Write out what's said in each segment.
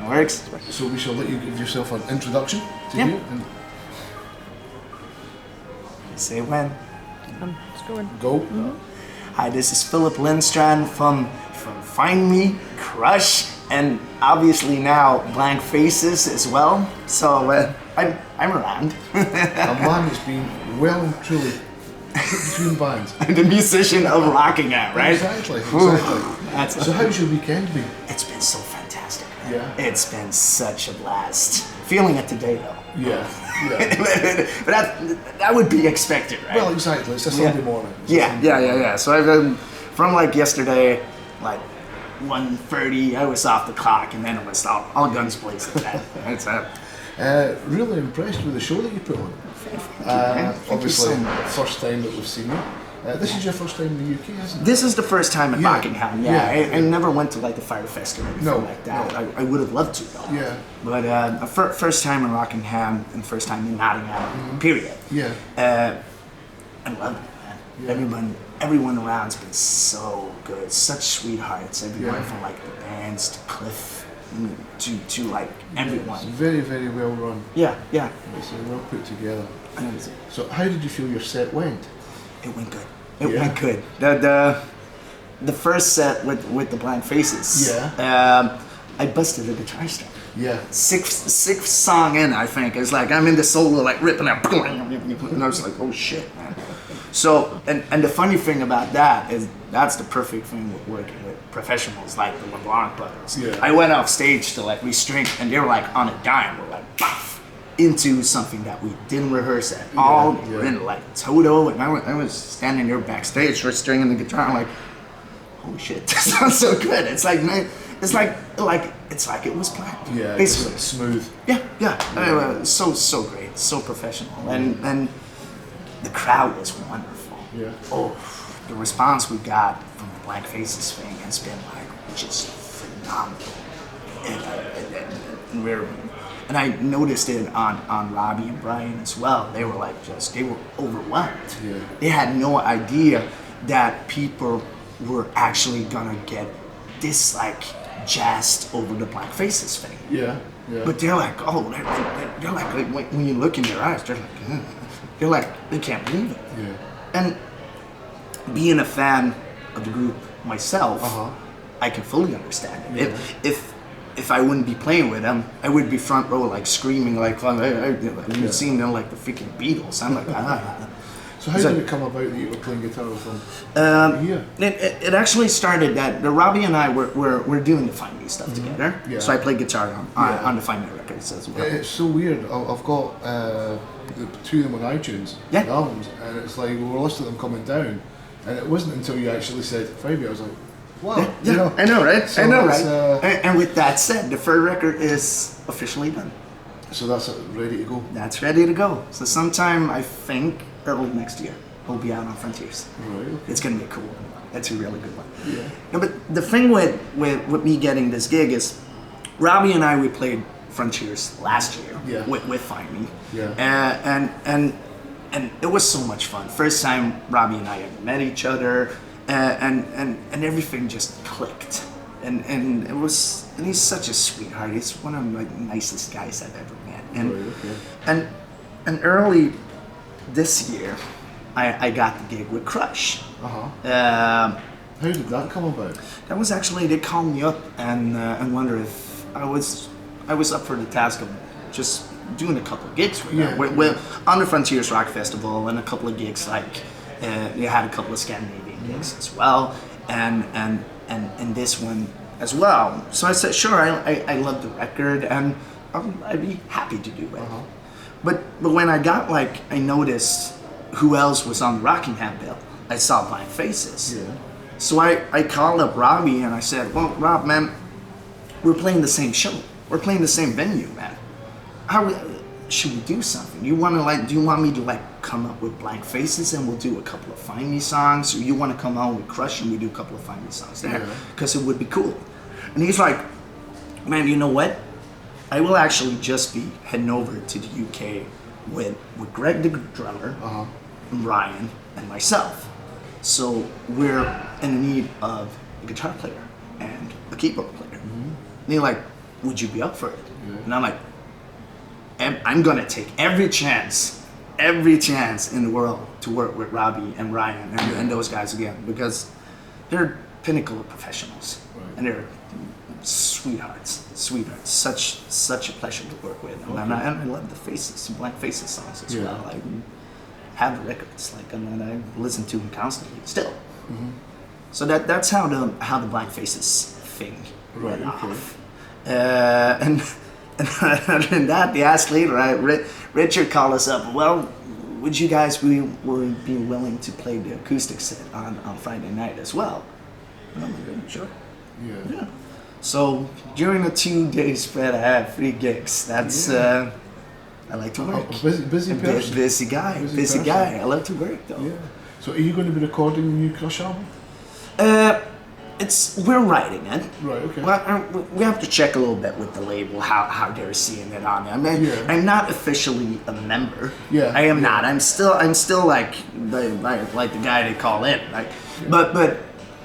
It works. So we shall let you give yourself an introduction to Yeah. you. And Say when. Let's go in. go. Hi, this is Philip Linstrand from Find Me Cruzh, and obviously now Blanc Faces as well. So I'm around. A man that's been well and truly put between bands. I'm the musician of Rockingham, right? Exactly. That's So how's your weekend been? It's been so fantastic. Man. Yeah. It's been such a blast. Feeling it today though. Yeah. But that would be expected, right? Well, exactly. It's a Sunday morning. Yeah. So I've been from like yesterday, like 1:30. I was off the clock, and then it was all guns blazing. It's Really impressed with the show that you put on. Thank Obviously, you so much. first time that we've seen you. This is your first time in the UK, isn't it? This is the first time at Yeah. Rockingham. I never went to like the Fire Fest or anything No, like that. no. I would have loved to though. Yeah. But first time in Rockingham and first time in Nottingham. Period. Yeah. I love it, man. Yeah. Everyone around's been so good. Such sweethearts. Everyone Yeah. from like the bands to Cliff to like everyone. It's very, very well run. Yeah. It's well put together. And it was- So how did you feel your set went? It went good. It Yeah. went good. The first set with the Blanc Faces. Yeah. I busted a guitar string. Yeah. Sixth song in, I think. It's like I'm in the solo, like ripping out, and I was like, oh shit, man. So, and the funny thing about that is that's the perfect thing with working with professionals like the LeBlanc brothers. Yeah. I went off stage to like restring, and they were like on a dime. We're like, paf, into something that we didn't rehearse at all. Yeah. We're in like Toto, and I was standing there backstage, stringing the guitar. I'm like, holy shit, this sounds so good. It's like it was planned. Yeah. Basically. Just smooth. Yeah. So great, so professional, and the crowd was wonderful. Yeah. Oh, the response we got from the Blanc Faces thing has been like just phenomenal, and I noticed it on Robbie and Brian as well. They were like they were overwhelmed. Yeah. They had no idea that people were actually gonna get this like jazzed over the Blanc Faces thing. Yeah. But they're like, oh, they're like when you look in their eyes, they're like, they can't believe it. Yeah. And being a fan of the group myself, I can fully understand it. Yeah. If I wouldn't be playing with them, I would be front row like screaming like you've seen them like the freaking Beatles. I'm like, So how did it come about that you were playing guitar with them? Here. It actually started that Robbie and I were doing the Find Me stuff together. Yeah. So I played guitar on the Find Me records as well. It's so weird. I've got the two of them on iTunes, Yeah. the albums, and it's like we were listening to them coming down, and it wasn't until you actually said Five, I was like, wow. Yeah, You know? I know, right? So I know, it's, right? And with that said, the third record is officially done. So that's ready to go. That's ready to go. So sometime, I think, early next year, we'll be out on Frontiers. Right. Okay. It's going to be a cool one. It's a really good one. Yeah. No, but the thing with me getting this gig is, Robbie and I, we played Frontiers last year Yeah. with Find Me. Yeah. And it was so much fun. First time Robbie and I ever met each other, and everything just clicked. And it was, and he's such a sweetheart. He's one of the nicest guys I've ever met. And Right, okay. and early this year, I got the gig with Cruzh. How did that come about? That was actually, they called me up and wondered if I was up for the task of just doing a couple of gigs with them. Yeah. With on the Frontiers Rock Festival, and a couple of gigs like they had a couple of Scandinavian gigs as well, and this one as well. So I said, sure, I love the record, and I'd be happy to do it. But when I noticed who else was on the Rockingham bill, I saw Blanc Faces. Yeah. So I called up Robbie and I said, well, Rob, man, we're playing the same show. We're playing the same venue, man. Should we do something? Do you want me to come up with Blanc Faces and we'll do a couple of Find Me songs? Or you want to come on with Cruzh and we do a couple of Find Me songs there? Because it would be cool. And he's like, man, you know what? I will actually just be heading over to the UK with Greg the drummer, and Ryan, and myself. So we're in need of a guitar player and a keyboard player. And he's like, would you be up for it? And I'm like, I'm gonna take every chance in the world to work with Robbie and Ryan and those guys again, because they're pinnacle of professionals, and they're sweethearts. Such a pleasure to work with, and I love the Faces, Blanc Faces songs as well. I have the records, like, and I listen to them constantly still. So that's how the Blanc Faces thing went off. And other than that, the ask later, Richard called us up. Well, would you guys be willing to play the acoustic set on Friday night as well? And I'm like, sure. Yeah. So during the 2-day spread, I have 3 gigs. That's I like to work. Busy person. Busy guy. I love to work though. Yeah. So are you going to be recording the new Cruzh album? We're writing it. Right. Okay. Well, we have to check a little bit with the label how they're seeing it on there. I'm not officially a member. Yeah. I am not. I'm still like the guy they call in. Like, but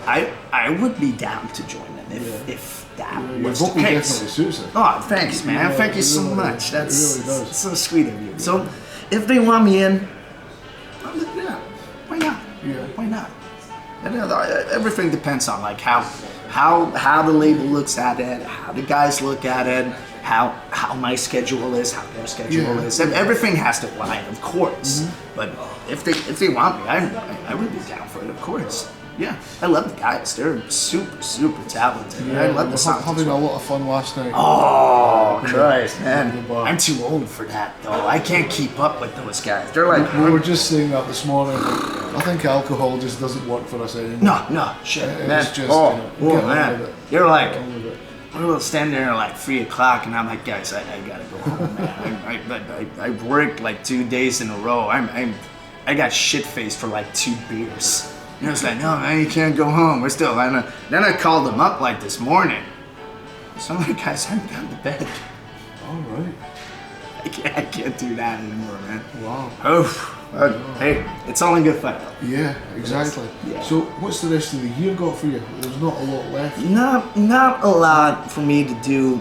I would be down to join them if that was the case. Definitely suits it. Oh, thanks, man. Yeah, Thank you so really much. does. It really does. So sweet of you. So if they want me in, yeah, why not? Yeah. Why not? And everything depends on like how the label looks at it, how the guys look at it, how my schedule is, how their schedule is. And everything has to align, of course. But if they want me, I would be down for it, of course. Yeah, I love the guys. They're super talented. Yeah, I love the sound. Having a lot of fun last night. Oh, Christ, man. I'm too old for that, though. I can't keep up with those guys. They're like... We were just saying that this morning. I think alcohol just doesn't work for us anymore. No, shit, man. It's just, man. You're like... We'll stand there at like 3 o'clock, and I'm like, guys, I gotta go home, man. I worked like 2 days in a row. I got shit-faced for like 2 beers. And I was like, no, man, you can't go home. We're still. And then I called them up like this morning. Some of the guys haven't gone to bed. All right. I can't do that anymore, man. Wow. Oh, hey, it's all in good fun. Yeah, exactly. Yeah. So, what's the rest of the year got for you? There's not a lot left. Not a lot for me to do.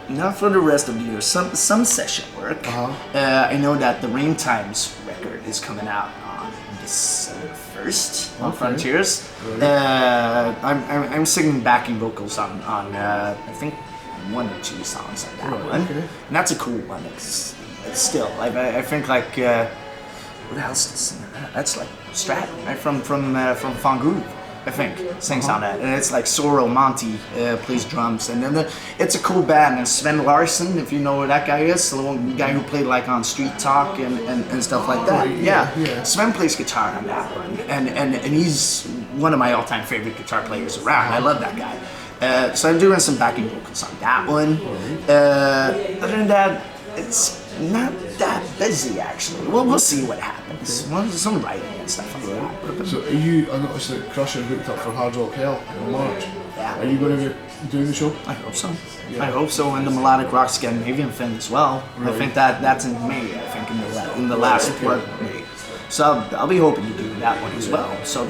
Not for the rest of the year. Some session work. I know that the Rain Times record is coming out on December 1st on Frontiers. Right. I'm singing backing vocals on I think 1 or 2 songs on that one. Okay. And that's a cool one. It's still I think like what else is that's like Stratton, right? from Fangroove, I think, sings on that, and it's like Soro Monty plays drums, and then it's a cool band. And Sven Larsson, if you know who that guy is, the one guy who played like on Street Talk and stuff like that. Yeah. Sven plays guitar on that one, and he's one of my all-time favorite guitar players around. I love that guy. So I'm doing some backing vocals on that one. Other than that, it's not that busy actually. We'll see what happens. Well, some writing and stuff like that. So I noticed that Cruzh are booked up for Hard Rock Hell in March. Yeah. Are you going to be doing the show? I hope so. Yeah. I hope so, and the Melodic Rock Scandinavian thing as well. Right. I think that's in May. I think in the last part of May. So I'll be hoping to do that one as well. So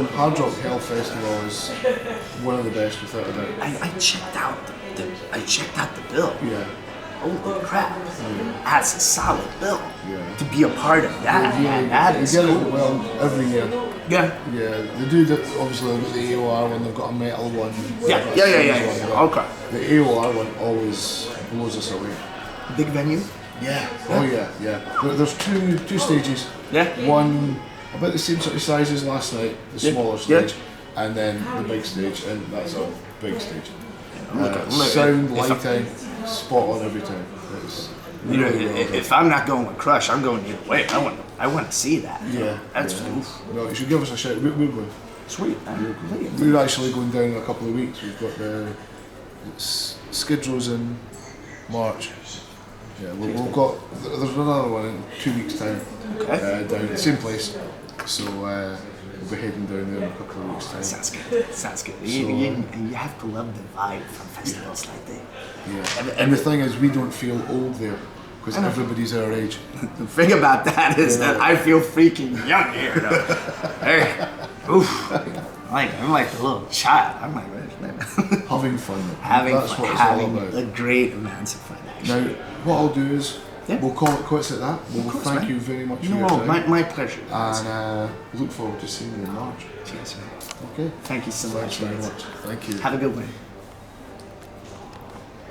Hard Rock Hell Festival is one of the best without a doubt. I checked out the bill. Yeah. Holy crap! That's a solid bill to be a part of that. Man, that is cool. Well, every year. Yeah. Yeah, they do that. Obviously, they've got the AOR one. They've got a metal one. Yeah. Okay. The AOR one always blows us away. Big venue. Yeah. Oh yeah. There's two stages. Yeah. One about the same sort of size as last night, the smaller stage, and then the big stage, and that's a big stage. Sound, lighting, spot on every time. If I'm not going with Cruzh, I'm going either way. I want to see that. Yeah. That's No, you should give us a shout. We're going. Sweet. We're actually going down in a couple of weeks. We've got the Skid Row's in March. Yeah, we've got. There's another one in 2 weeks' time. Okay. Down at the same place. So we'll be heading down there in a couple of weeks' time. Sounds good. You have to love the vibe from festivals like that. Yeah. And the thing is, we don't feel old there because everybody's our age. The thing about that is that I feel freaking young here, though. Hey, oof. I'm like a little child. I'm like, Having fun. Having That's fun, what it's all having about. a great amounts of fun, actually. Now, what I'll do is, Yeah. we'll call it quits at that. We'll course, thank man. you very much for your No, time. my pleasure. And look forward to seeing you in March. Cheers, man. Okay. Thank you so Thanks much. very guys. much. Thank you. Have a good one.